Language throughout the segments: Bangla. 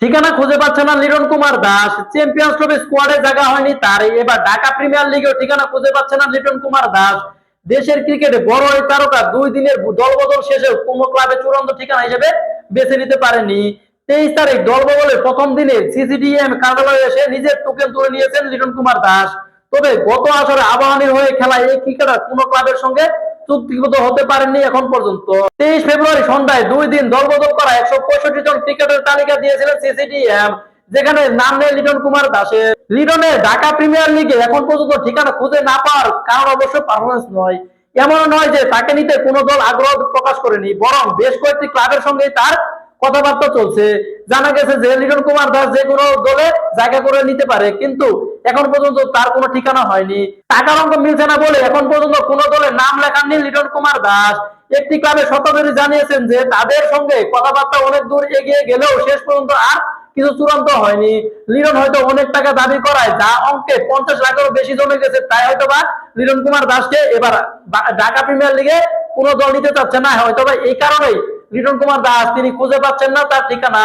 ঠিকানা খুঁজে পাচ্ছে না লিটন কুমার দাস। চ্যাম্পিয়ন্স ট্রফি স্কোয়াডে জায়গা হয়নি তার, এবার ঢাকা প্রিমিয়ার লিগেও ঠিকানা খুঁজে পাচ্ছে না লিটন কুমার দাস। দেশের ক্রিকেটে বড় এই তারকা 2 দিনের দলবদল শেষে কোনো ক্লাবে চূড়ান্ত ঠিকানা হিসেবে বেছে নিতে পারেনি। 23 তারিখ দলবদলের প্রথম দিনে সিসিডিএম কার্যালয়ে এসে নিজের টোকেন তুলে নিয়েছেন লিটন কুমার দাস। তবে গত আসরে আবাহনীর হয়ে খেলা এই ক্রিকেটার কোনো ক্লাবের সঙ্গে চুক্তিবদ্ধ হতে পারেননি এখন পর্যন্ত। 23 ফেব্রুয়ারি সন্ধ্যায় 2 দিন দলবদল করা 165 জন ক্রিকেটের তালিকা দিয়েছিলেন সিসিডিএম, যেখানে নাম নেই লিটন কুমার দাসের। লিটনের ঢাকা প্রিমিয়ার লিগে এখন পর্যন্ত ঠিকানা খুঁজে না পাওয়ার কারণ অবশ্য পারফরমেন্স নয়। এমন নয় যে তাকে নিতে কোনো দল আগ্রহ প্রকাশ করেনি, বরং বেশ কয়েকটি ক্লাবের সঙ্গেই তার কথাবার্তা চলছে। জানা গেছে যে লিটন কুমার দাস যে কোনো দলে জায়গা করে নিতে পারে, কিন্তু এখন পর্যন্ত তার কোনো ঠিকানা হয়নি। টাকার অঙ্ক মিলছে না বলে এখন পর্যন্ত কোনো দলে নাম লেখাননি লিটন কুমার দাস। একটি ক্লাবের শতকরি জানিয়েছেন যে তাদের সঙ্গে কথাবার্তা অনেক দূর এগিয়ে গেলেও শেষ পর্যন্ত আর কিছু চূড়ান্ত হয়নি। লিটন হয়তো অনেক টাকা দাবি করায়, যা অঙ্কে 50 লাখেরও বেশি জমে গেছে, তাই হয়তো বা লিটন কুমার দাসকে এবার ঢাকা প্রিমিয়ার লিগে কোনো দল নিতে চাচ্ছে না। হয়তো বা এই কারণেই লিটন কুমার দাস তিনি খুঁজে পাচ্ছেন না তার ঠিকানা।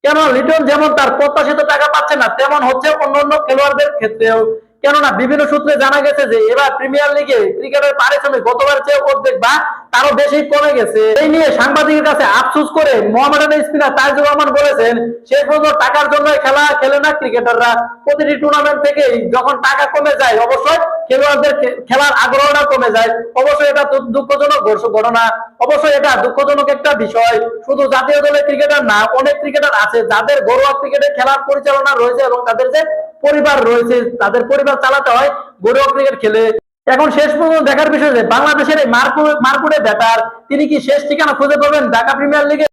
কেন লিটন যেমন তার প্রত্যাশিত টাকা পাচ্ছে না, তেমন হচ্ছে অন্যান্য খেলোয়াড়দের ক্ষেত্রেও। কেননা বিভিন্ন সূত্রে জানা গেছে যে এবার প্রিমিয়ার লিগে ক্রিকেটের পারিশ্রমিক গতবার চেয়ে অর্ধেক বা তারও বেশি কমে গেছে। এই নিয়ে সাংবাদিকের কাছে আফসোস করে মোহামেডানের স্পিনার তাইজুর রহমান বলেছেন, শেষ পর্যন্ত টাকার জন্য খেলা খেলে না ক্রিকেটাররা। প্রতিটি টুর্নামেন্ট থেকেই যখন টাকা কমে যায়, অবশ্যই খেলোয়াড়দের খেলার আগ্রহটা কমে যায়। অবশ্যই এটা দুঃখজনক ঘটনা, অবশ্যই এটা দুঃখজনক একটা বিষয়। শুধু জাতীয় দলের ক্রিকেটার না, অনেক ক্রিকেটার আছে যাদের ঘরোয়া ক্রিকেটে খেলার পরিচালনা রয়েছে এবং তাদের যে পরিবার রয়েছে, তাদের পরিবার চালাতে হয় ঘরোয়া ক্রিকেট খেলে। এখন শেষ পর্যন্ত দেখার বিষয় যে বাংলাদেশের এই মারকুটে ব্যাটার তিনি কি শেষ ঠিকানা খুঁজে পাবেন ঢাকা প্রিমিয়ার লিগে?